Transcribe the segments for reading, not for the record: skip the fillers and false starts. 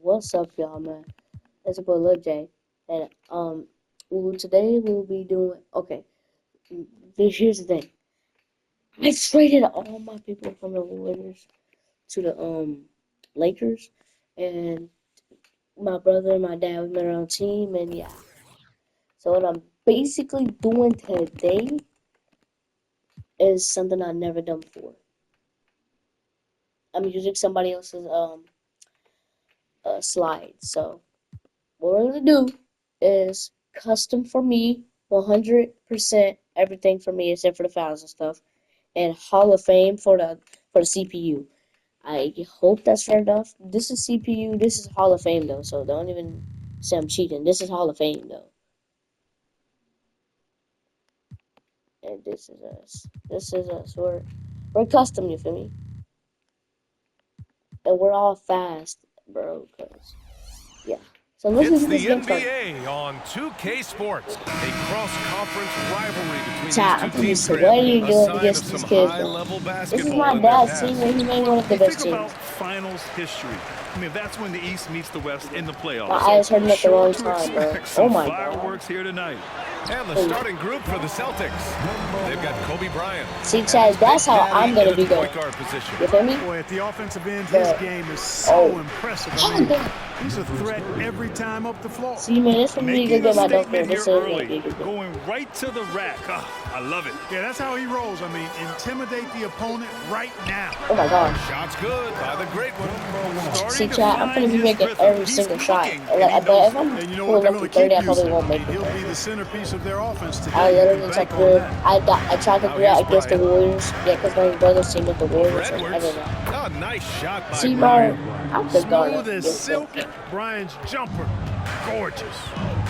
What's up, y'all, man? It's your boy Lil J, and today we'll be doing. Okay, here's the thing. I traded all my people from the Warriors to the Lakers, and my brother and my dad was on our team, and yeah. So what I'm basically doing today is something I've never done before. I'm using somebody else's slide. So what we're gonna do is custom for me, 100% everything for me except for the fouls and stuff, and Hall of Fame for the CPU. I hope that's fair enough. This is CPU. This is Hall of Fame though, so don't even say I'm cheating. This is Hall of Fame though, and this is us. This is us. We're custom. You feel me? And we're all fast, bro. Cause yeah. So let's It's get this the game started. NBA on 2K Sports, a cross-conference rivalry between Chat, I'm these two pretty sure. What are you teams. doing A against sign these of kids, some high-level This is basketball my in their dad's past. team, and he made one of the Hey, best think teams. about finals history. I mean, that's when the East meets the West in the playoffs. My eyes hurting at the Sure wrong to time, bro. expect some Oh my god. fireworks here tonight. And the starting group for the Celtics. They've got Kobe Bryant. See, Chad, that's how I'm gonna be going. Position. You feel me? Boy, at the offensive end, his game is so impressive. I mean, he's a threat every time up the floor. See, man, this for me to Making get a my dunk there. statement This here is early, what going right to the rack. Oh, I love it. Yeah, that's how he rolls. I mean, intimidate the opponent right now. Oh my god. Shots good by the great one. See, Chad, I'm gonna be making every single shot. But if I'm pulling up to 30, I probably won't make it. He'll be the centerpiece of their offense today. I literally tried to do it. I tried to do that against the Warriors. Yeah, because my brother's team with the Warriors. I don't know. Oh, nice shot by See, bro, Bryant. I'm the guard. Smooth as silk. Brian's jumper, gorgeous.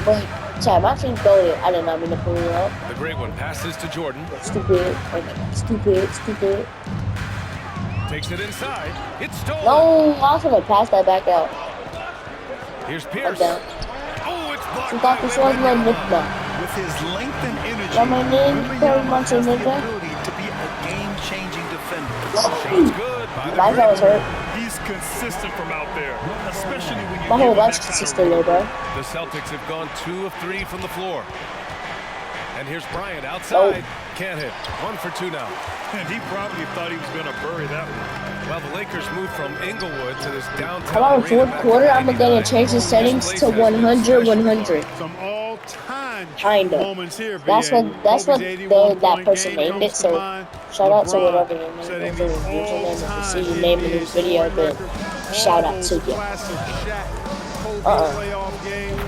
But, Chad, my team goaded. I did not mean to pull you up. The great one passes to Jordan. Stupid. Stupid. Takes it inside. It's stolen. No, I was gonna pass that back out. Here's I'm Pierce. down. Oh, it's blocked She by thought this was Wemby. my nickname. With his length and energy, Yeah, my name, Wembanyama very much has a the nigga. ability to be a game-changing defender. Shots good by the Life great I was hurt. He's consistent from out there, especially when you My whole give him life's that consistent, kind of though, bro. The Celtics have gone 2 of 3 from the floor. And here's Bryant outside. Can't hit. 1 for 2 now. And he probably thought he was going to bury that one. Well, the Lakers moved from Inglewood to this downtown How about arena fourth back quarter? in I'm gonna 89. change the settings This to place has been 100, special. 100. Some all-time Kinda. moments here. That's BA. what Kobe's 81 that point person game named comes it. to So mind. shout out to LeBron whatever your name is. setting If the you see your all-time name in this video, NBA then record. shout out All to those you. classic Shaq, Kobe Uh-uh. playoff game.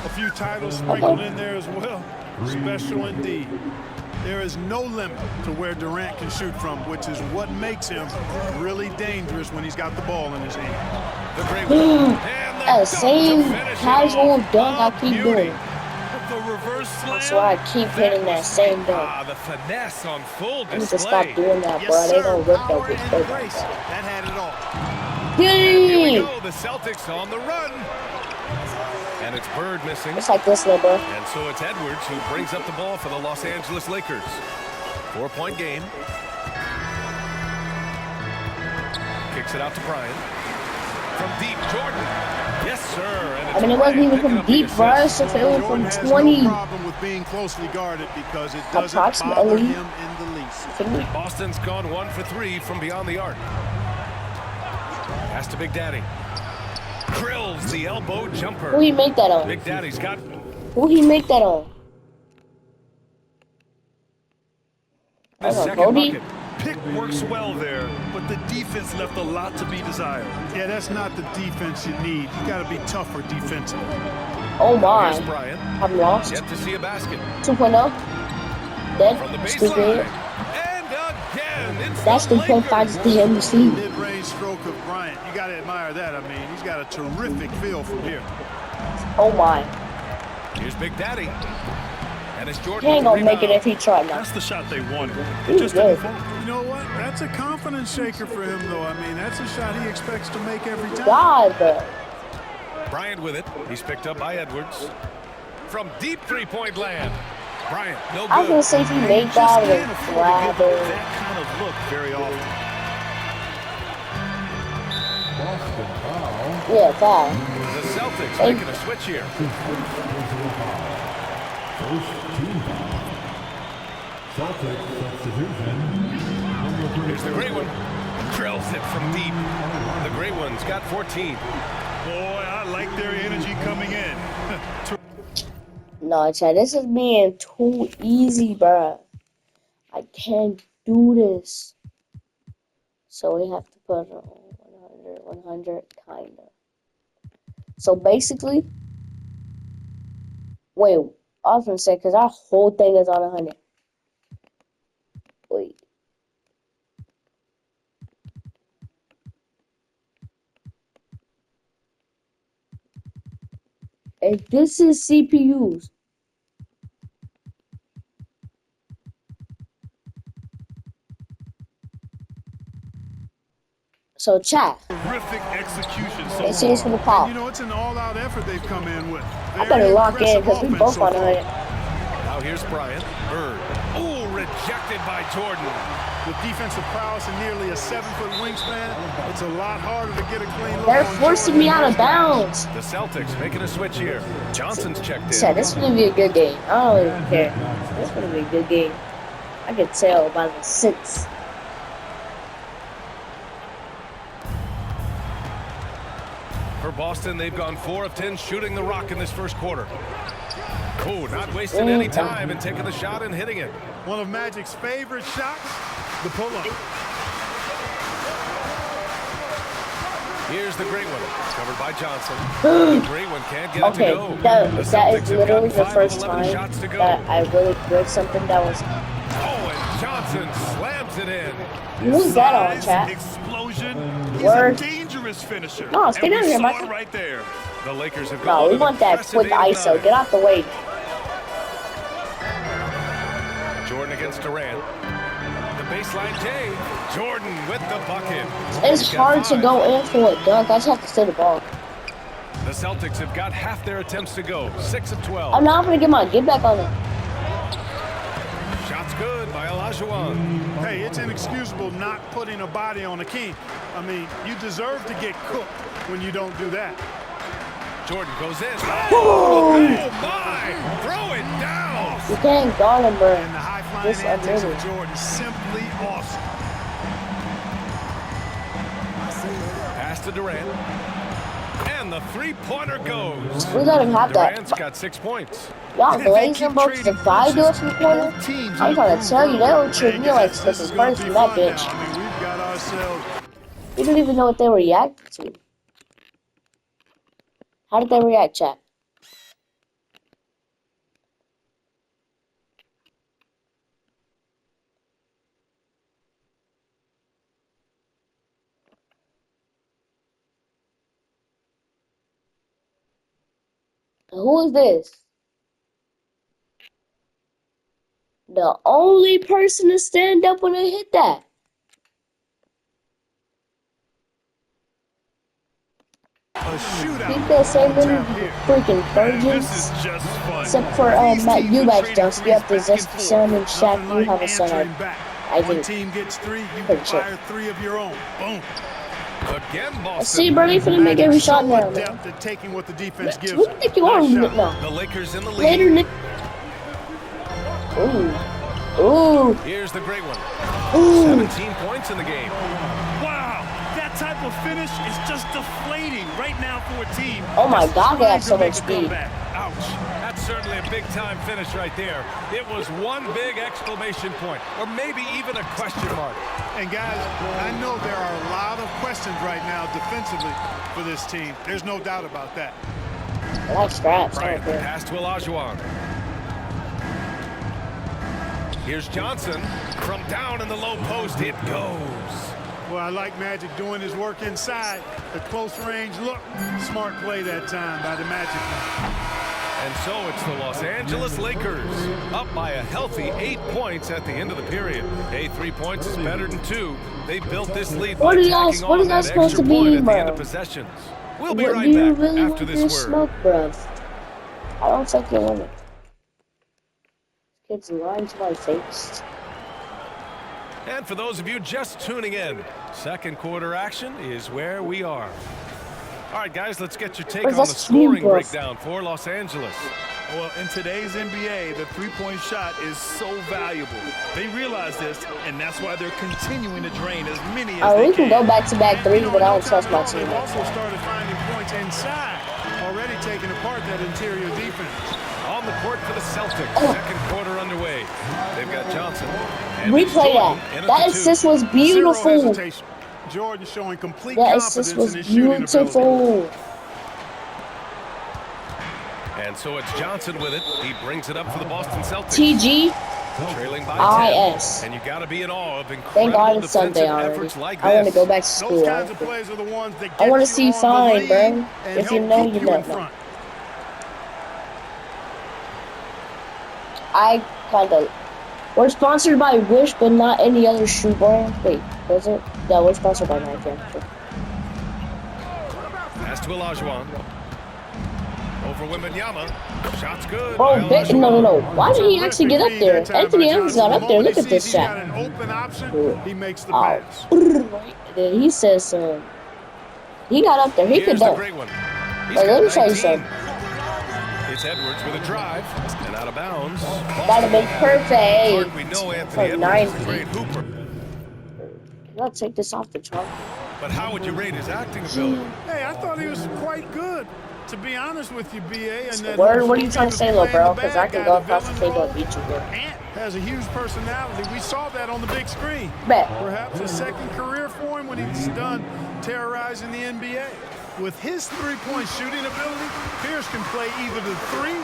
A few titles sprinkled in there as well. Special indeed. There is no limit to where Durant can shoot from, which is what makes him really dangerous when he's got the ball in his hand. The great one. And the That dunk to same finish it casual off. dunk I A keep beauty. doing. The reverse slam. I swear I keep hitting that was same sweet. dunk. Ah, the finesse on full I need to display. stop doing that, bro. Yes, They sir. gonna rip that Power bitch and crazy. grace. That had it all. Here we Yay! go. The Celtics on the run. And it's Bird missing. It's like this, little bro. And so it's Edwards who brings up the ball for the Los Angeles Lakers. 4-point game. Kicks it out to Bryant. From deep, Jordan. Yes, sir. And it's I mean, it wasn't Bryant even picking from up the deep, assist. bro. It's if it was Jordan from has 20. no problem with being closely guarded because it doesn't Approximately. bother him in the least. Feel me? Boston's gone 1 for 3 from beyond the arc. Pass to Big Daddy. Drills the elbow jumper. Who he make that on? Big Daddy's got Who he make that on? the I don't know, second Cody? bucket. Pick works well there, but the defense left a lot to be desired. Yeah, that's not the defense you need. You got to be tougher defensively. Oh my. Here's Bryant. I'm lost. Yet to see a basket. 2.0. From the Dead. baseline. Stupid. And again. It's That's the 3.5 Lakers. to him to see. Mid-range stroke of Bryant. You got to admire that. I mean, he's got a terrific feel from here. Oh my. Here's Big Daddy. And it's Jordan. He ain't with gonna the make it rebound. if he try now. That's the shot they wanted. He It just good. didn't fall. You know what? That's a confidence shaker for him, though. I mean, that's a shot he expects to make every time. God, bro. Bryant with it. He's picked up by Edwards. From deep three-point land. Bryant, no good. I was gonna say if he made Just that, I can't would afford to grab give up it. that kind of look very often. Boston foul. Yeah, foul. The Celtics Hey. making a switch here. Here's the Great One. Drills it from deep. The Great One's got 14. Boy, I like their energy coming in. No, Chad, this is being too easy, bruh. I can't do this. So we have to put on 100, kinda. So basically, wait, I was gonna say, because our whole thing is on 100. Wait. If this is CPUs, so chat, Terrific execution so let's see this for the far. pop. You know, it's an all-out effort they've come in with. I better lock in because we Impressive both on offense 100. Now here's Bryant. Bird. Oh, rejected by Jordan. With defensive prowess and nearly a 7-foot wingspan, it's a lot harder to get a clean look They're on forcing Jordan me out than of bounds. The Celtics making a switch here. Johnson's checked Chad, in. this is gonna be a good game. I don't even care. This is gonna be a good game. I can tell by the sense. For Boston, they've gone 4 of 10 shooting the rock in this first quarter. Oh, not wasting any time and taking the shot and hitting it. One of Magic's favorite shots, the pull-up. Here's the Great One, covered by Johnson. The Great One can't get Okay, it to go. that The is Celtics have literally got the 5 of first 11 time shots to go. that I really read something that was. Oh, and Johnson slams it in. Who's that on, Size, chat? explosion. He's Word. a dangerous finisher. No, stay And down we here, saw Michael. it right there. The Lakers have No, gone we an want that impressive quick 8 of ISO. 9. Get out the way. Jordan against Durant. The baseline J. Jordan with the bucket. It's He's got hard to 5. go in for it, dunk. I just have to stay the ball. The Celtics have got half their attempts to go. 6 of 12. I'm not gonna get my get back on it. Shots good by Olajuwon. Hey, it's inexcusable not putting a body on a king. I mean, you deserve to get cooked when you don't do that. Jordan goes in. Oh my! Throw it down. You can't guard him, bro. And the high-flying This antics of unreal. Jordan, simply awesome. Pass to Durant. And the three-pointer goes. We let him have that. Durant's got 6 points. Y'all They blazing, keep bro. trading If I do it from the corner, both teams I'm trying to tell you, they would treat me like This flipping is gonna first be from that fun bitch. now. I mean, we've got ourselves. We didn't even know what they were reacting to. How did they react, chat? Who is this? The only person to stand up when they hit that. A shootout. Keep that same on little tap here. freaking Man, virgins. this is just fun. Except for These Matt teams are Eubanks, trading Jones. You have the threes back Zesty and son and forth. Shaq. Nothing You like have a son. answering back. I One do. team gets 3, you Pretty sure. fire 3 of your own. Boom. Again, Boston. See, bro, they finna make every shot now, man. Adept at taking what the defense gives Who do them. you think you are? Nice shot. No. The Lakers in the lead. Later, Nick. Ooh. Here's the Great One. Ooh. 17 points in the game. Wow, that type of finish is just deflating right now for a team. Oh my that's God, they have trying so to make much a speed. comeback. Ouch. That's certainly a big-time finish right there. It was one big exclamation point, or maybe even a question mark. And guys, I know there are a lot of questions right now defensively for this team. There's no doubt about that. I like straps. Bryant, Right there. pass to Olajuwon. Here's Johnson. From down in the low post, it goes. Well, I like Magic doing his work inside. The close range look. Smart play that time by the Magic. And so it's the Los Angeles Lakers, up by a healthy 8 points at the end of the period. Hey, 3 points is better than 2. They built this lead What by are y'all- tacking what on is that that supposed extra to be, point at the end bro? of possessions. We'll be What, right do you back really after want this this word. smoke, bro? I don't think you want it. Kids lying to my face. And for those of you just tuning in, second quarter action is where we are. All right, guys, let's get your take Where's on the that scoring screen, breakdown for Los Angeles. Well, in today's NBA, the three-point shot is so valuable. They realize this, and that's why they're continuing to drain as many as they We can go can. back-to-back threes, but I don't trust my They've team. also started finding points inside, already taking apart that interior defense. On the court for the Celtics. Second quarter underway. They've got Johnson. And Replay Jordan that. in at That the two. assist was Zero beautiful. hesitation. Jordan showing complete That confidence assist was in his shooting ability. beautiful. And so it's Johnson with it. He brings it up for the Boston Celtics. TG. Trailing by 10. IS. And you got to be in awe of Thank incredible God it's Sunday defensive already. efforts like I want to this. go back to school. Those kinds of plays are the ones that I get want you to see on the fine, lead bro. and If you help know, keep you you know. in front. I kind of. We're sponsored by Wish, but not any other shoe brand. Wait, was it? Yeah, we're sponsored by Nike. Pass to Olajuwon. Over Wembanyama. Shot's good. Bro, by no. Olajuwon. Why did he actually get up there? Anthony Edwards got up there. Look at this He's got shot. an open option. He makes the Oh. pass. Then he says, he got up there. He could Here's the dunk. great one. He's Like, got let me tell you 19. something. It's Edwards with a drive and out of bounds. That'd have been perfect. We know Anthony For Edwards is a 90. great hooper. I'll take this off the chart. But how would you rate his acting ability? Hey, I thought he was quite good, to be honest with you, BA. And that What are you trying to say, little bro? playing the Because I bad can guy, go the across the villain table role. and beat you, bro. Ant has a huge personality. We saw that on the big screen. Bet. Perhaps a second career for him when he's done terrorizing the NBA. With his three-point shooting ability, Pierce can play either the three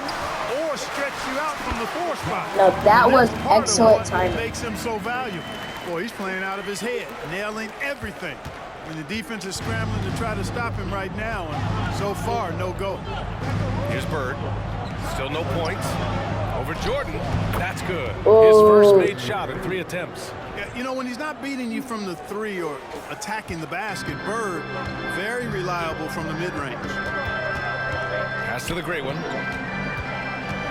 or stretch you out from the four spot. No, that And was that's part of excellent what timing. makes him so valuable. Boy, he's playing out of his head, nailing everything. And the defense is scrambling to try to stop him right now, and so far, no go. Here's Bird. Still no points. Over Jordan. That's good. His Oh. first made shot in 3 attempts. Yeah, you know, when he's not beating you from the three or attacking the basket, Bird, very reliable from the mid-range. Pass to the great one.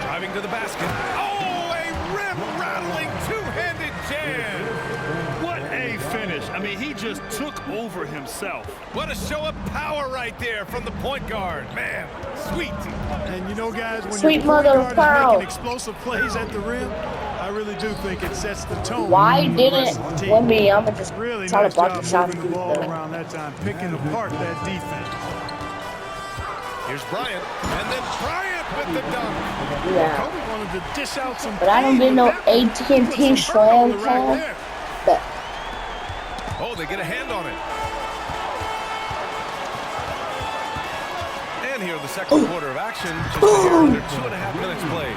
Driving to the basket. Oh, a rim-rattling two-handed jam. What a finish. I mean, he just took over himself. What a show of power right there from the point guard. Man, sweet. And you know, guys, when Sweet your point mother guard of is pearl. making explosive plays at the rim, I really do think it sets the tone. Why for the rest didn't of the team. Wembanyama just Really try nice to block job the shot? moving the ball around that time, picking apart that defense. Here's Bryant. And then Bryant with the dunk. Yeah. Kobe wanted to dish out some But I don't pain get no with that one. AT&T Put some slam burn on it call. there. But Oh, they get a hand on it. And here in the second quarter of action, just under 2.5 minutes played.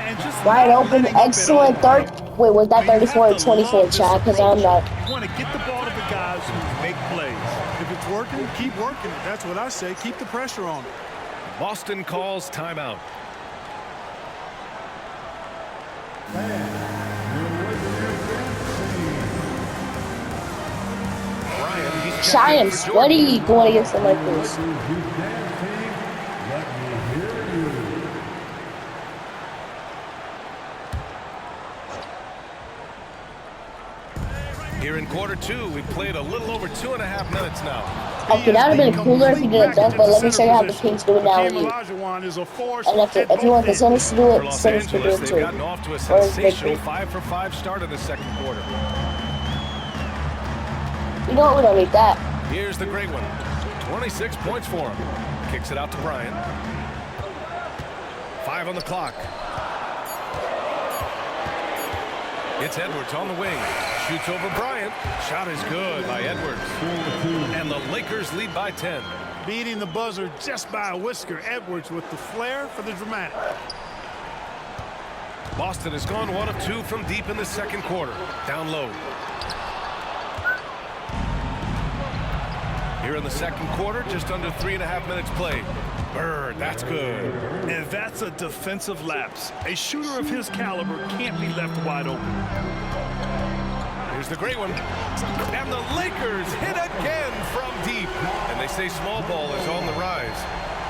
And just wide not open, letting up at excellent all. third. Wait, was that 34 or 24, Chad? Because I'm not. You want to get the ball to the guys who make plays. If it's working, keep working it. That's what I say. Keep the pressure on it. Boston calls timeout. Bryant, he's Shy checking and for Jordan. sweaty going against the Lakers. Here in quarter 2, we've played a little over 2.5 minutes now. Okay, that would have been cooler if he did a dunk, but let me show you how the Kings do it now with you. And if you want the Celtics to do For it, the Los Celtics can do Angeles, it they've gotten too. off to a Or sensational victory. 5-for-5 start in the second quarter. You know what? We don't need that. Here's the great one. 26 points for him. Kicks it out to Bryant. 5 on the clock. It's Edwards on the wing. Shoots over Bryant. Shot is good by Edwards. And the Lakers lead by 10. Beating the buzzer just by a whisker. Edwards with the flair for the dramatic. Boston has gone 1 of 2 from deep in the second quarter. Down low. Here in the second quarter, just under 3.5 minutes played. Bird, that's good. And that's a defensive lapse. A shooter of his caliber can't be left wide open. Here's the great one. And the Lakers hit again from deep. And they say small ball is on the rise.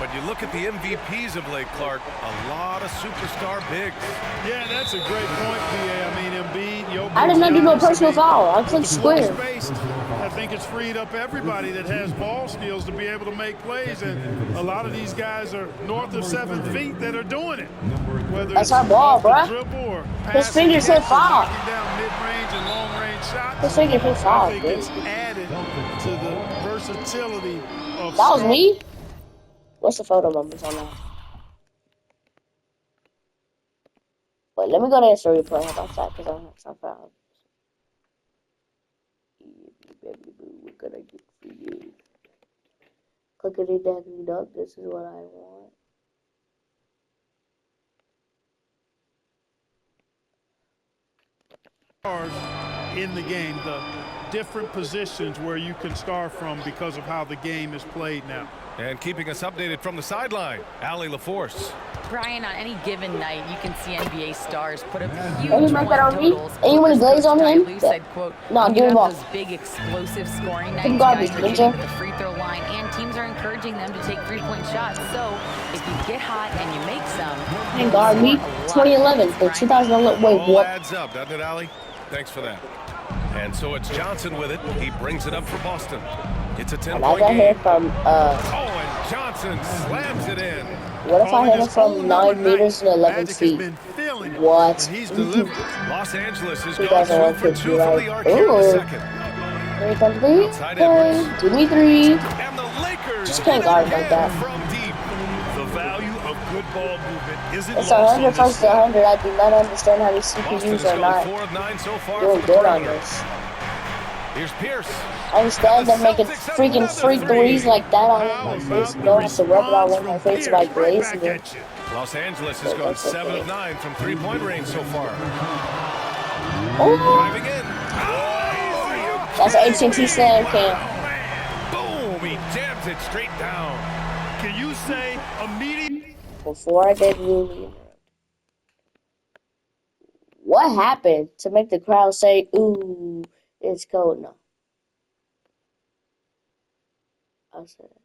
But you look at the MVPs of late, Clark, a lot of superstar bigs. Yeah, that's a great point, PA. I mean, Embiid, Jokic, I did not do no Giannis, personal foul. I clicked floor square. space, I think it's freed up everybody that has ball skills to be able to make plays, and a lot of these guys are north of 7 feet that are doing it. Whether That's it's our ball, off the bruh. dribble or His passing finger said catch or foul. knocking down mid-range and long-range shots. His finger said foul, I think dude. it's added to the versatility of That was star- me? What's the photo numbers on that? Wait, let me go to Insta replay. How about that? Because I have some foul. Baby boo, what could I do for you? Clickety dackety duck. This is what I want. stars in the game, the different positions where you can star from because of how the game is played now. And keeping us updated from the sideline, Allie LaForce. Brian, on any given night, you can see NBA stars put up huge And you make that on me? totals. And you want to glaze on him? Coach said, quote, No, "We give him have off. those big explosive scoring Give him nights. garbage, Guys are Ninja. getting to the free throw line, and teams are encouraging them to take three-point shots. So if you get hot and you make some, And guard me, 2011 or 2011. Wait, All what? adds up, doesn't it, Allie? Thanks for that. And so it's Johnson with it. He brings it up for Boston. It's a And I 10-point got hit game. from, Oh, and Johnson slams it in. what if I Calling hit him his own from number 9 meters and 11 Magic has feet? been feeling it, What? and he's delivered. Los Angeles has You gone guys are 2 for on 2 50, from right? the arc here in the Ooh. second. Here comes three. Outside Okay, Edwards. give me 3. And the Lakers Just can't win guard it like that. again from deep. The value of good ball movement isn't It's lost on 100 this versus team. 100. I do not understand how these Boston CPUs has are gone not 4 of 9 so far doing from the good on perimeter. this. Here's Pierce. I understand them making freaking free threes like that on How my about face. the Don't have to rub it all response on my from face Pierce? by Right glazing back it. at you. Los Angeles has gone That's okay. 7 of 9 from three-point range so far. Oh, Driving in. Oh, are you that's an kidding AT&T me? slam Wow, cam. man. Boom, he jams it straight down. Can you say immediate? Before I did really. What happened to make the crowd say, ooh, it's cold? No. I said it.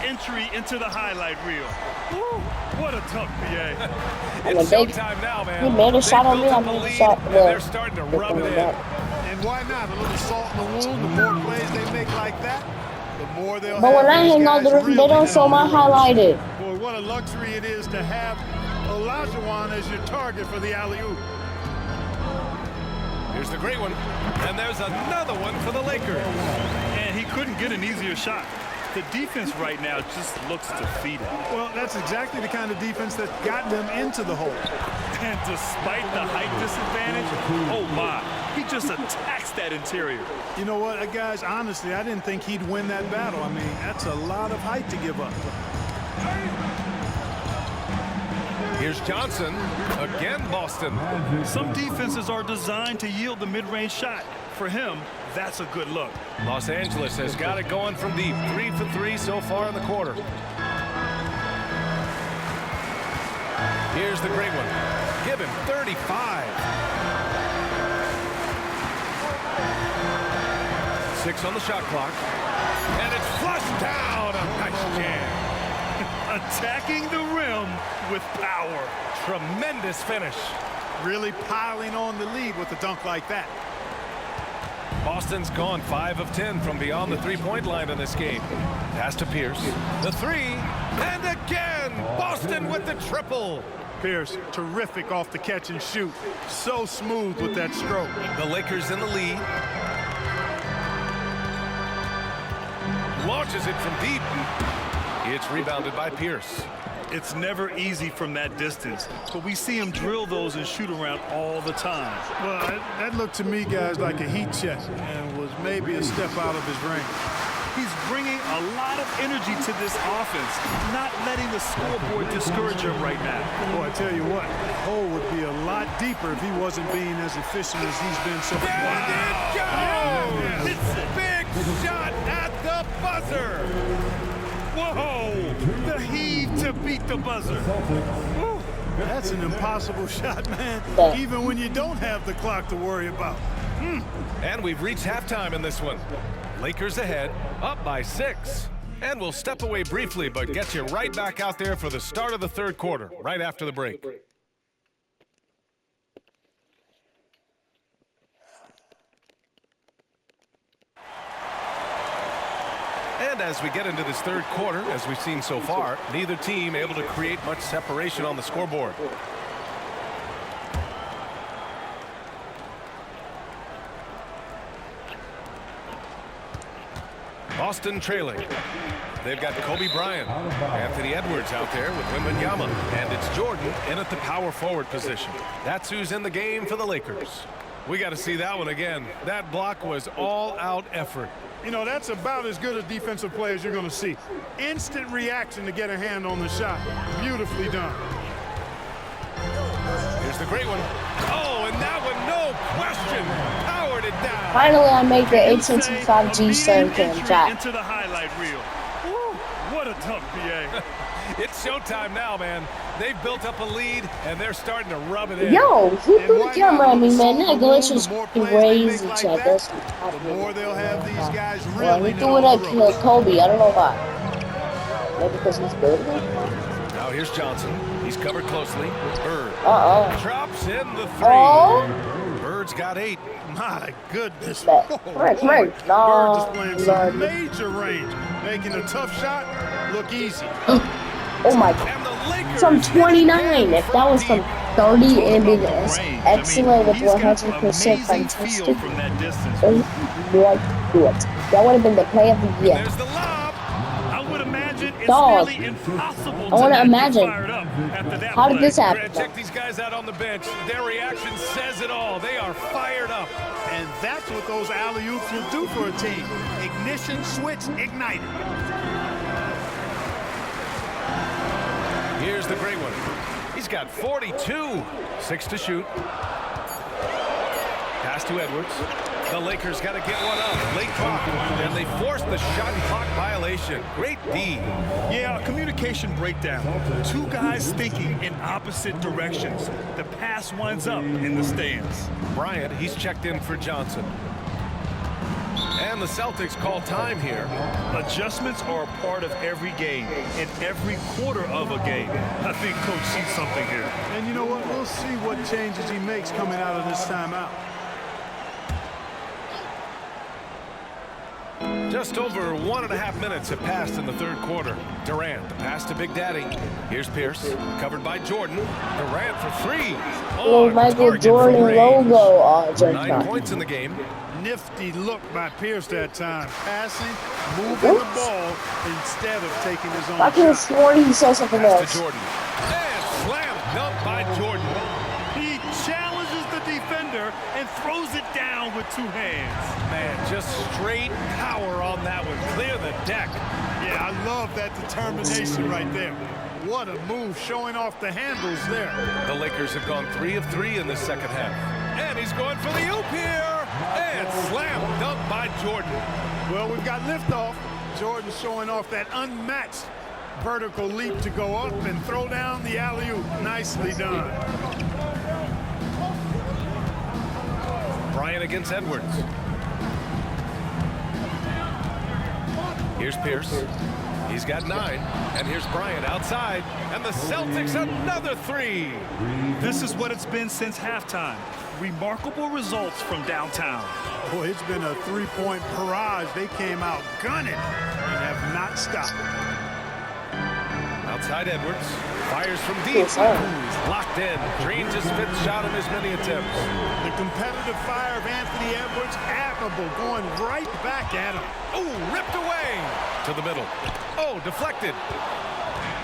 Entry into the highlight reel. Woo, what a tough PA. I'm a It's big. showtime now, man. He made a They've shot on built me. I up a made a lead, shot. and they're starting to rub it in. And why not? A little salt in the wound. The more plays they make like that, the more they'll But have when I these hang on the guys rim, they really don't show my down. highlighted. Boy, what a luxury it is to have Olajuwon as your target for the alley-oop. Here's the great one. And there's another one for the Lakers. And he couldn't get an easier shot. The defense right now just looks defeated. Well, that's exactly the kind of defense that got them into the hole. And despite the height disadvantage, oh my, he just attacks that interior. You know what, guys, honestly, I didn't think he'd win that battle. I mean, that's a lot of height to give up. Here's Johnson. Again, Boston. Some defenses are designed to yield the mid-range shot. For him, that's a good look. Los Angeles has got it going from deep. 3 for 3 so far in the quarter. Here's the great one. Give him 35. 6 on the shot clock. And it's flushed down. A nice jam. Attacking the rim with power. Tremendous finish. Really piling on the lead with a dunk like that. Boston's gone 5 of 10 from beyond the three-point line in this game. Pass to Pierce. The 3. And again, Boston with the triple. Pierce, terrific off the catch and shoot. So smooth with that stroke. The Lakers in the lead. Launches it from deep. It's rebounded by Pierce. It's never easy from that distance, but we see him drill those and shoot around all the time. Well, that looked to me, guys, like a heat check and was maybe a step out of his range. He's bringing a lot of energy to this offense, not letting the scoreboard discourage him right now. Boy, I tell you what, the hole would be a lot deeper if he wasn't being as efficient as he's been so far. There it goes! It's a big shot at the buzzer. Whoa! The heave to beat the buzzer. Woo. That's an impossible shot, man, even when you don't have the clock to worry about. And we've reached halftime in this one. Lakers ahead, up by 6. And we'll step away briefly, but get you right back out there for the start of the third quarter, right after the break. And as we get into this third quarter, as we've seen so far, neither team able to create much separation on the scoreboard. Boston trailing. They've got Kobe Bryant, Anthony Edwards out there with Wembanyama, and it's Jordan in at the power forward position. That's who's in the game for the Lakers. We got to see that one again. That block was all-out effort. You know, that's about as good a defensive play as you're going to see. Instant reaction to get a hand on the shot. Beautifully done. Here's the great one. Oh, and that one, no question, powered it down. Finally, I made the 825G Sun Cam shot. Into the highlight reel. Woo, what a tough PA. It's showtime now, man. They've built up a lead, and they're starting to rub it in. Yo, who put the camera on me, man? That glitch is crazy, Chad. That's The more they'll have these guys well, really he threw it at Kobe. I don't know why. Maybe because he's good. Now here's Johnson. He's covered closely. Bird drops in the 3. Oh. Bird's got 8. My goodness. Come on. Bird No, displaying some major range, making a tough shot look easy. oh my God. And the Lakers From 29. If that was from 30 and been excellent with 100% fantastic. From that distance. That would have been the play of the year. There's the lob. I would imagine it's Dog. nearly impossible I want to to imagine. fired up after that How did play. this happen? Grant, check these guys out on the bench. Their reaction says it all. They are fired up. And that's what those alley-oops will do for a team. Ignition switch ignited. Here's the great one. He's got 42. 6 to shoot. Pass to Edwards. The Lakers got to get one up. Late clock. And they forced the shot clock violation. Great D. Yeah, a communication breakdown. Two guys thinking in opposite directions. The pass winds up in the stands. Bryant, he's checked in for Johnson. And the Celtics call time here. Adjustments are a part of every game, in every quarter of a game. I think Coach sees something here. And you know what? We'll see what changes he makes coming out of this timeout. Just over 1.5 minutes have passed in the third quarter. Durant, the pass to Big Daddy. Here's Pierce, covered by Jordan. Durant for 3. Little Michael Jordan logo. 9 points in the game. Nifty look by Pierce that time. Passing, moving the ball instead of taking his own I could have shot. sworn he said something Pass else. to Jordan. And slam dunk by Jordan. He challenges the defender and throws it down with 2 hands. Man, just straight power on that one. Clear the deck. Yeah, I love that determination right there. What a move, showing off the handles there. The Lakers have gone 3 of 3 in the second half. And he's going for the oop here. And slam dunk by Jordan. Well, we've got liftoff. Jordan showing off that unmatched vertical leap to go up and throw down the alley-oop. Nicely done. Bryant against Edwards. Here's Pierce. He's got 9. And here's Bryant outside. And the Celtics another 3. This is what it's been since halftime. Remarkable results from downtown. Boy, it's been a three-point barrage. They came out gunning and have not stopped. Outside Edwards. Fires from deep. Locked in. Drains his 5th shot in as many attempts. The competitive fire of Anthony Edwards, admirable, going right back at him. Oh, ripped away. To the middle. Oh, deflected.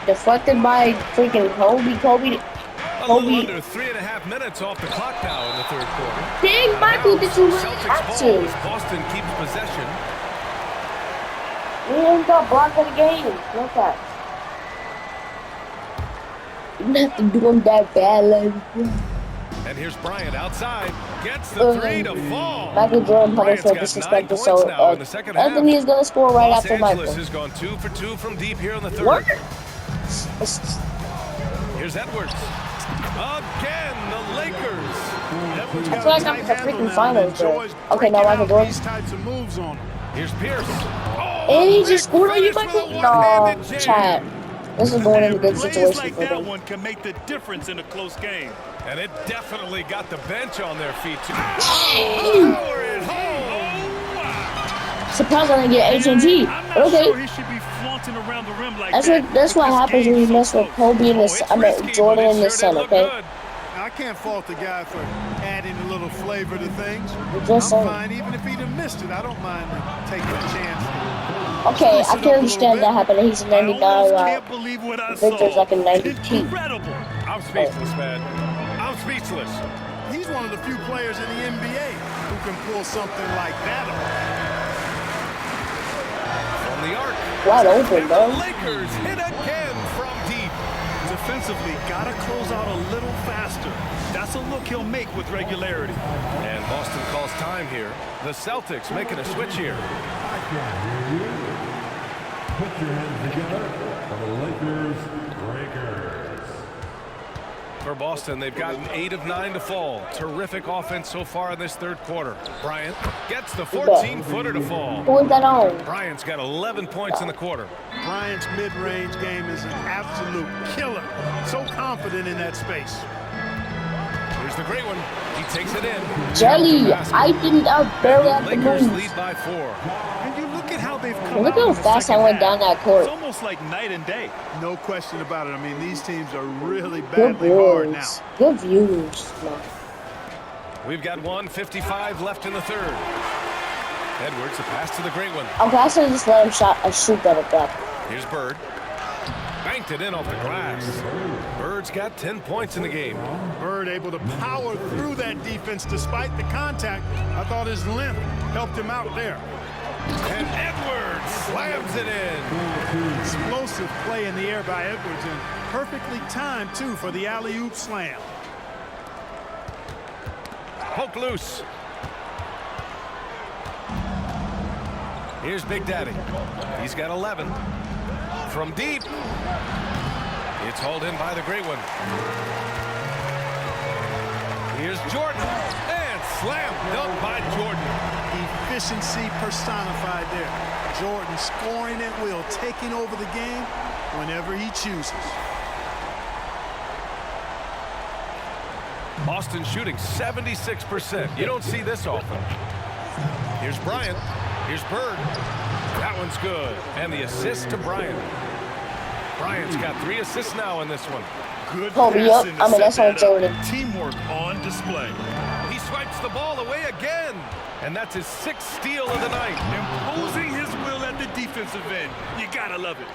Deflected by freaking Kobe. A little Kobe. under 3.5 minutes off the clock now in the third quarter. Dang, Michael, did you really Celtics have ball to? as Boston keeps possession. We ain't got blocked in the game. Look at. You didn't have to do him that bad, like. And here's Bryant outside. Gets the three to fall. Michael Jordan Bryant's punished for got 9 disrespectful, points so now in the second half. Anthony is gonna score right Los after Angeles Michael. has gone 2 for 2 from deep here in the third. What? Here's Edwards. Again, the Lakers. Edwards I got feel like a I'm tight in the handle freaking now, finals, and bro. enjoys Okay, now breaking Michael out Jordan. these types of moves on him. Here's Pierce. Oh, And he big just scored on you, finish with Michael? a No, one-handed jam. chat. This is going in a good Plays situation like for that them. one can make the difference in a close game. And it definitely got the bench on their feet, too. Power it home. Surprised I didn't get AT&T. I'm not Okay. sure he should be flaunting around the rim like That's that. what This happens when game's you mess so with Kobe and It's risky, Jordan but in it the sure sun, did look okay? good. I can't fault the guy for adding a little flavor to things. Just I'm saying. fine, even if he'd have missed it. I don't mind taking a chance. Okay, Spruce I it can up a understand little that happening. He's a I 99 almost route. can't believe what I Victor's saw. like a 92. Incredible. I'm speechless, man. I'm speechless. He's one of the few players in the NBA who can pull something like that off. From the arc. Wide open, And bro. the Lakers hit again from deep. Defensively, gotta close out a little faster. That's a look he'll make with regularity. And Boston calls time here. The Celtics making a switch here. Put your hands together for the Lakers Breakers. For Boston, they've gotten 8 of 9 to fall. Terrific offense so far in this third quarter. Bryant gets the 14-footer to fall. Who is that on? Bryant's got 11 points in the quarter. Bryant's mid-range game is an absolute killer. So confident in that space. Here's the great one. He takes it in. Jelly, I didn't barely have to Lakers move. lead by 4. And you look at how they've come Look out how in the fast I second went half. down that court. It's almost like night and day. No question about it. I mean, these teams are really Good badly hard now. views. Good views. No. We've got 1:55 left in the third. Edwards, a pass to the great one. Okay, I should have just let him shoot that at that. Here's Bird. Banked it in off the glass. Bird's got 10 points in the game. Bird able to power through that defense despite the contact. I thought his length helped him out there. And Edwards slams it in. Explosive play in the air by Edwards and perfectly timed, too, for the alley-oop slam. Poke loose. Here's Big Daddy. He's got 11. From deep. It's hauled in by the great one. Here's Jordan. And slam dunk by Jordan. Efficiency personified there. Jordan scoring at will, taking over the game whenever he chooses. Boston shooting 76%. You don't see this often. Here's Bryant. Here's Bird. That one's good. And the assist to Bryant. Bryant's got 3 assists now in this one. Good Kobe, passing yup. to I mean, set that's on that up. Jordan. Teamwork on display. He swipes the ball away again. And that's his 6th steal of the night. Imposing his will at the defensive end. You gotta love it.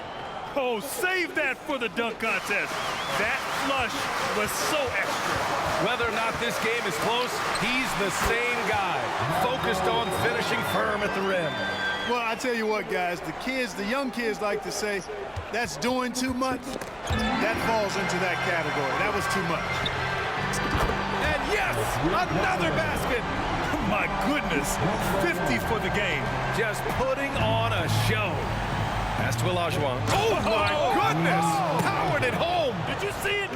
Oh, save that for the dunk contest. That flush was so extra. Whether or not this game is close, he's the same guy. Focused on finishing firm at the rim. Well, I tell you what, guys, the young kids like to say, that's doing too much. That falls into that category. That was too much. And yes, another basket. My goodness, 50 for the game. Just putting on a show. Pass to Olajuwon. Oh, my goodness. Powered it home. Did you see it?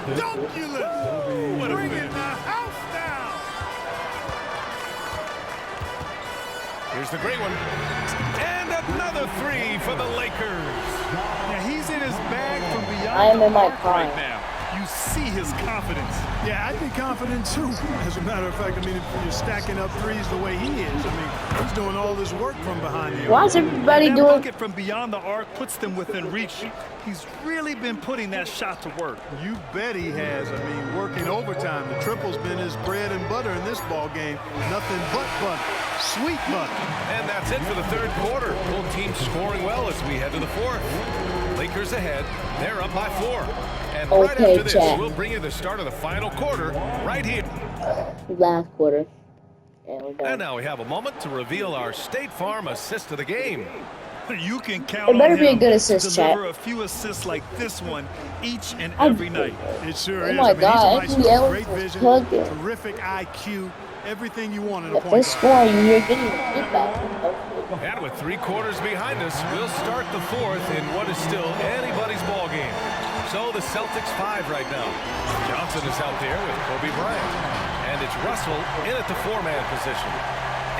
Redunculous. What a Bringing finish. the house down. Here's the great one. And another 3 for the Lakers. Now he's in his bag from beyond I am the in my arc prime. right now. You see his confidence. Yeah, I'd be confident too. As a matter of fact, I mean, if you're stacking up threes the way he is, I mean, he's doing all this work from behind the arc. Why is everybody That doing? bucket from beyond the arc puts them within reach. He's really been putting that shot to work. You bet he has. I mean, working overtime. The triple's been his bread and butter in this ball game. Nothing but butter. Sweet butter. And that's it for the third quarter. Both teams scoring well as we head to the fourth. Lakers ahead. They're up by 4. And right Okay, after this, Chad. we'll bring you the start of the final quarter right here. Last quarter. And we're done. And now we have a moment to reveal our State Farm assist of the game. You can count It better on be a him good assist, to chat. deliver a few assists like this one each and every night. It sure Oh is. my I mean, God, he's a Anthony maestro. Edwards Great was vision, cooking. terrific IQ, everything you want in a If point they're guard. scoring, you're getting the feedback. And with 3 quarters behind us, we'll start the fourth in what is still anybody's ball game. So the Celtics 5 right now. Johnson is out there with Kobe Bryant. And it's Russell in at the 4-man position.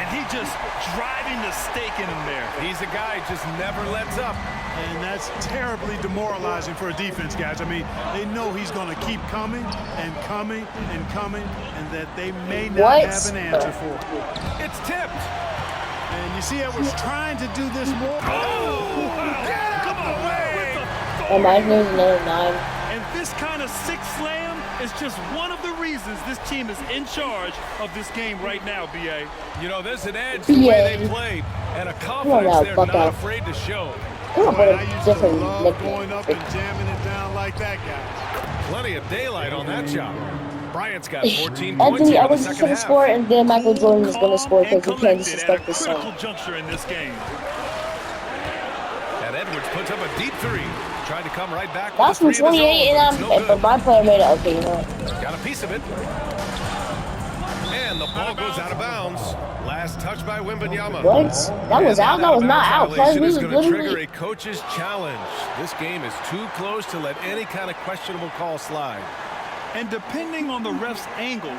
And he just driving the stake in him there. He's a guy who just never lets up. And that's terribly demoralizing for a defense, guys. I mean, they know he's going to keep coming and coming and coming, and that they may not What? have an answer for. It's tipped. And you see, Edwards trying to do this more. Come away! And my name's another 9. And this kind of sick slam is just one of the reasons this team is in charge of this game right now, B.A. You know, there's an edge to the way they played and a confidence now, they're fuck not out. afraid to show. Come on, Boy, put I a used to different love nickname. going up and jamming it down like that guy. Plenty of daylight on that shot. Bryant's got 14 points Anthony here in the Edwards is second going to half. score, and then Michael Jordan is going to score because you can't disrespect at a the critical son. juncture in this game. And Edwards puts up a deep 3. Tried to come right back That's with from a 3 of his 28, own, and but it's no but good. my player made it. Okay, you know what? Got a piece of it. And the ball goes out of bounds. Last touch by Wembanyama. What? That was out? That was not out. Plus, Violation we is was going to trigger literally... a coach's challenge. This game is too close to let any kind of questionable call slide. And depending on the ref's angle,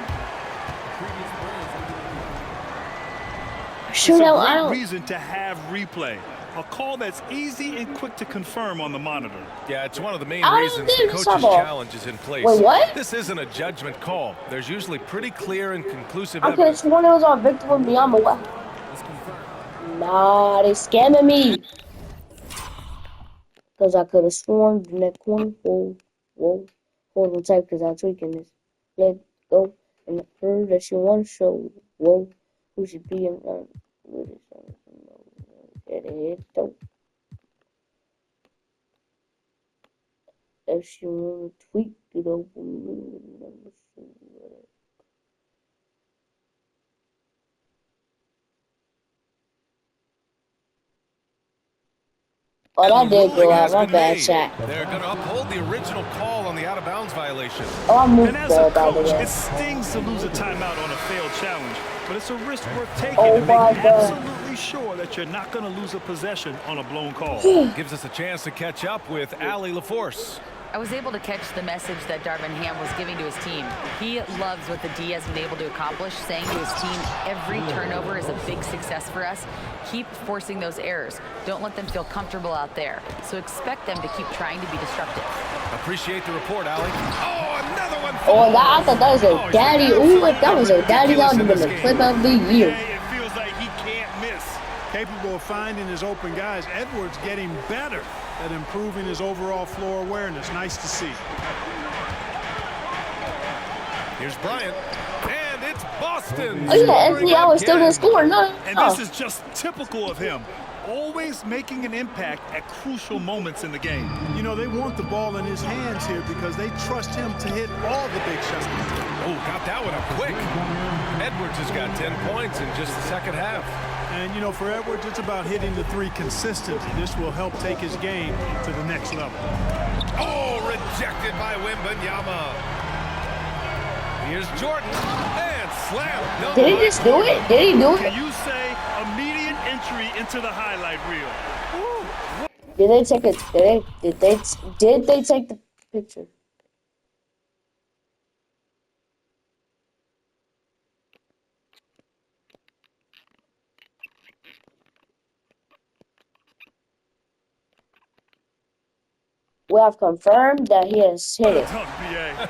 Shoot it's a out, I great don't... reason to have replay. A call that's easy and quick to confirm on the monitor. Yeah, it's one of the main I don't reasons think the it's coach's trouble. challenge is in place. Wait, what? This isn't a judgment call. There's usually pretty clear and conclusive I could have evidence. sworn it was on Victor Wembanyama. What? Nah, they scamming me. Because I could have sworn in that corner. Whoa. Hold on tight because I'm tweaking this. Let go. And heard that you want to show. Whoa. Who should be in with it? Get ahead. Don't. If you want to tweak it open. Oh, that And the did ruling go out. has My been bad, made. chat. They're going to uphold the original call on the out-of-bounds violation. Oh, I moved And as ball, a by the coach, way. it stings to lose a timeout on a failed challenge, but it's a risk worth taking Oh to my make God. absolutely sure that you're not going to lose a possession on a blown call. Gives us a chance to catch up with Allie LaForce. I was able to catch the message that Darvin Ham was giving to his team. He loves what the D has been able to accomplish, saying to his team, every turnover is a big success for us. Keep forcing those errors. Don't let them feel comfortable out there. So expect them to keep trying to be disruptive. Appreciate the report, Allie. Oh, another one. Oh, that, I thought that was Oh, a he's daddy. been Ooh, if absolutely that was a daddy, that would have been the ridiculous in clip this of the year. Yeah, it feels like he can't miss. Capable of finding his open guys. Edwards getting better at improving his overall floor awareness. Nice to see. Here's Bryant. And it's Boston. Oh, yeah, Anthony Edwards still didn't scoring score. No, And no. this is just typical of him. Always making an impact at crucial moments in the game. You know, they want the ball in his hands here because they trust him to hit all the big shots. Oh, got that one up quick. Edwards has got 10 points in just the second half. And, you know, for Edwards, it's about hitting the 3 consistently. This will help take his game to the next level. Oh, rejected by Wembanyama. Here's Jordan. And slam. No, Did he just do it? Did he do Can it? you say immediate entry into the highlight reel? Woo. Did they take it? Did they take the picture? We have confirmed that he has hit it. Tough, BA.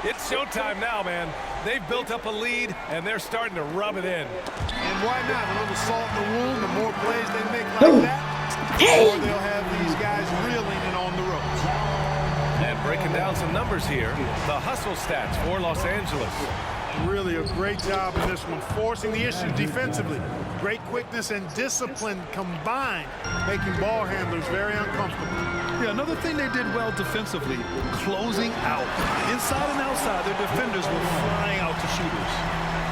It's showtime now, man. They've built up a lead, and they're starting to rub it in. And why not? A little salt in the wound. The more plays they make like that, the more they'll have these guys reeling and on the ropes. And breaking down some numbers here, the hustle stats for Los Angeles. Really a great job in this one, forcing the issue defensively. Great quickness and discipline combined, making ball handlers very uncomfortable. Yeah, another thing they did well defensively, closing out. Inside and outside, their defenders were flying out to shooters.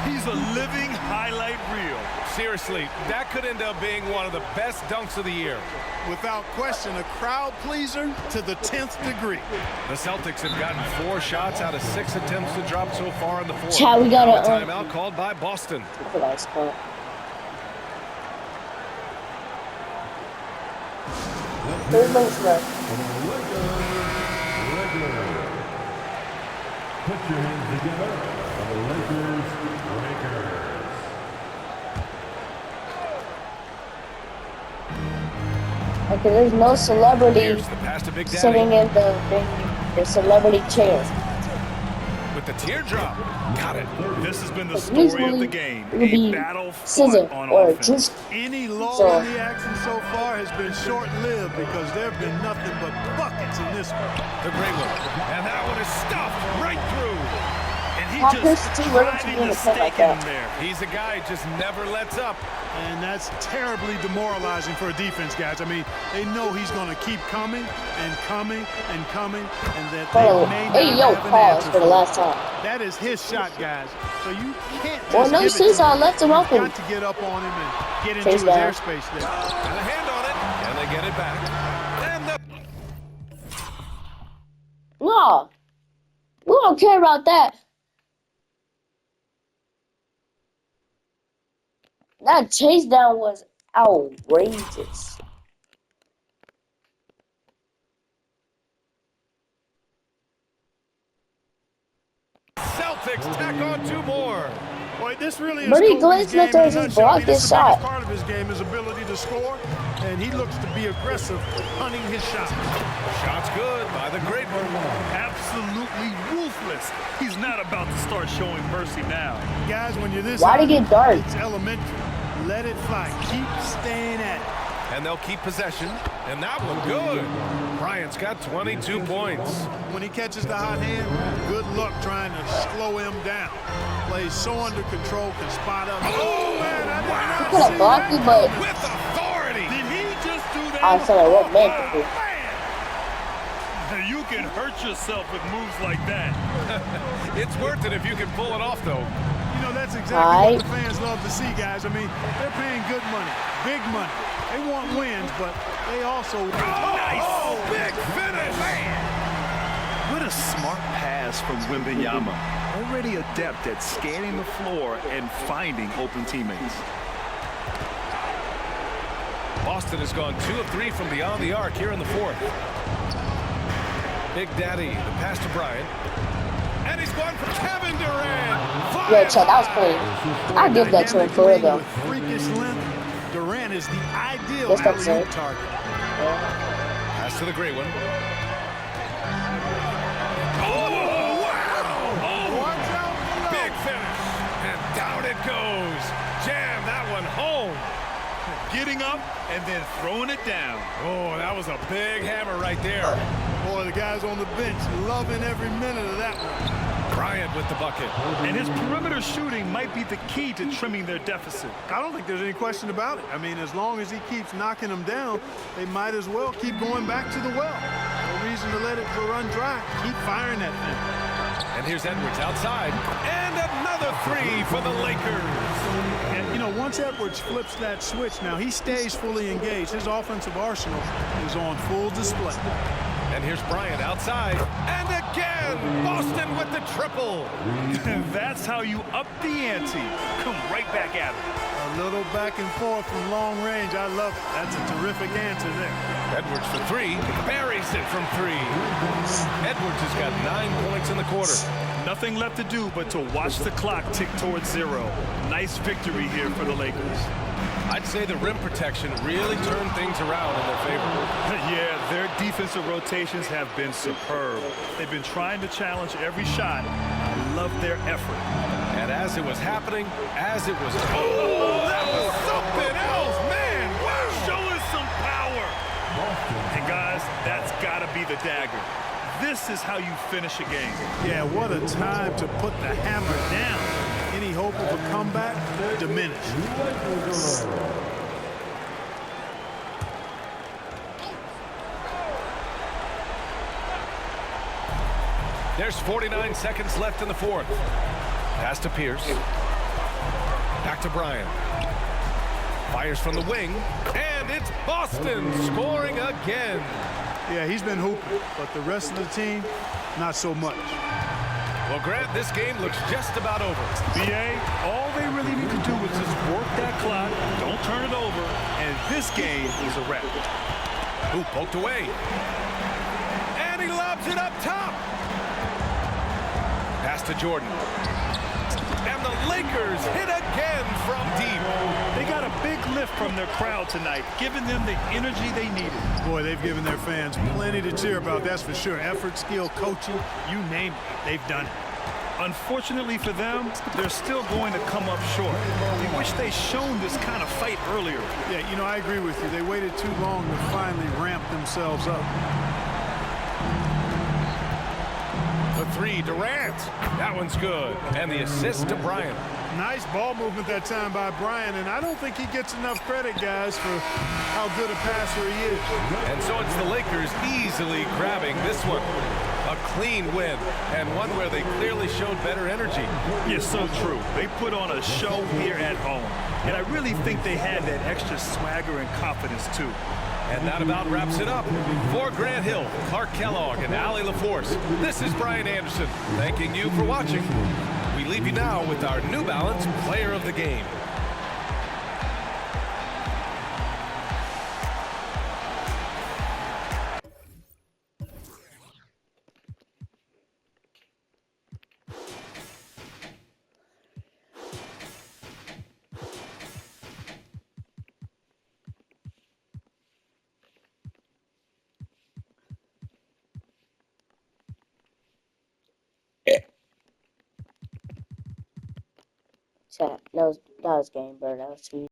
He's a living highlight reel. Seriously, that could end up being one of the best dunks of the year. Without question, a crowd pleaser to the 10th degree. The Celtics have gotten 4 shots out of 6 attempts to drop so far in the fourth. Chad, we got Now a a timeout called by Boston. nice spot. There's no smoke. Put your hands together for the Lakers Breakers. Okay, there's no celebrity Here's the pass to Big Daddy. sitting in the celebrity chair. With the teardrop. Got it. This has been the Like, story of usually the game. it would A be battle scissor fought on or offense. just Any lull So- in the action so far has been short-lived because there have been nothing but buckets in this one. The great one. And that one is stuffed right through. And he How just Chris T. Williams driving doing the a play like stake in that? there. He's a guy who just never lets up. And that's terribly demoralizing for a defense, guys. I mean, they know he's going to keep coming and coming and coming, and that Bro, they may not hey, yo, have an pause answer for the it. last time. That is his shot, guys. So you can't just Well, no give it to seesaw him. left him You've open. got to get up on him and get into Chase his down. airspace there. And a hand on it. And they get it back. And the... No, we don't care about that. That chase down was outrageous. Celtics tack on 2 more. Boy, this really is Bernie Kobe's game Glasnow in a just nutshell. blocked This his is the biggest shot. part of his game, his ability to score, and he looks to be aggressive, hunting his shots. Shots good by the great one. Absolutely ruthless. He's not about to start showing mercy now. Guys, when you're this Why'd high, he get dark? it's elementary. Let it fly. Keep staying at it. And they'll keep possession. And that one good. Bryant's got 22 points. When he catches the hot hand, good luck trying to slow him down. Plays so under control, can spot up. Oh, man, I did not Could have see blocked that me, but With authority. Did he just do that? I said what man could do. Man, you can hurt yourself with moves like that. It's worth it if you can pull it off, though. You know, that's exactly Right. what the fans love to see, guys. I mean, they're paying good money, big money. They want wins, but they also want Oh, big finish. What a smart pass from Wembanyama. Already adept at scanning the floor and finding open teammates. Boston has gone 2 of 3 from beyond the arc here in the fourth. Big Daddy, the pass to Bryant. And he's gone for Kevin Durant. yeah, Chad, that was clean. I'll give that to him for real though. With freakish length, Durant is the ideal That's what I'm alley-oop saying. target. Pass to the great one. Oh, wow! Watch out below. Big finish. And down it goes. Jam that one home. Getting up and then throwing it down. Oh, that was a big hammer right there. Boy, the guys on the bench loving every minute of that one. Bryant with the bucket. And his perimeter shooting might be the key to trimming their deficit. I don't think there's any question about it. I mean, as long as he keeps knocking them down, they might as well keep going back to the well. No reason to let it run dry. Keep firing that thing. And here's Edwards outside. And another 3 for the Lakers. And, you know, once Edwards flips that switch, now he stays fully engaged. His offensive arsenal is on full display. And here's Bryant outside. And again, Boston with the triple. That's how you up the ante. Come right back at it. A little back and forth from long range. I love it. That's a terrific answer there. Edwards for 3. Buries it from 3. Edwards has got 9 points in the quarter. Nothing left to do but to watch the clock tick towards 0. Nice victory here for the Lakers. I'd say the rim protection really turned things around in their favor. Yeah, their defensive rotations have been superb. They've been trying to challenge every shot. I love their effort. And as it was happening, as it was... Oh, that was something else, man! Wow! Show us some power. And guys, that's got to be the dagger. This is how you finish a game. Yeah, what a time to put the hammer down. Any hope of a comeback diminished. There's 49 seconds left in the fourth. Pass to Pierce. Back to Bryant. Fires from the wing, and it's Boston scoring again. Yeah, he's been hooping, but the rest of the team, not so much. Well, Grant, this game looks just about over. BA, all they really need to do is just work that clock, don't turn it over, and this game is a wrap. Ooh, poked away. And he lobs it up top. Pass to Jordan. And the Lakers hit again from deep. They got a big lift from their crowd tonight, giving them the energy they needed. Boy, they've given their fans plenty to cheer about, that's for sure. Effort, skill, coaching, you name it, they've done it. Unfortunately for them, they're still going to come up short. We wish they'd shown this kind of fight earlier. Yeah, you know, I agree with you. They waited too long to finally ramp themselves up. The three, Durant. That one's good. And the assist to Bryant. Nice ball movement that time by Bryant, and I don't think he gets enough credit, guys, for how good a passer he is. And so it's the Lakers easily grabbing this one. A clean win, and one where they clearly showed better energy. Yes, so true. They put on a show here at home, and I really think they had that extra swagger and confidence, too. And that about wraps it up. For Grant Hill, Clark Kellogg, and Allie LaForce, this is Brian Anderson, thanking you for watching. We leave you now with our New Balance Player of the Game. Chat. That was game, bro. That was sweet.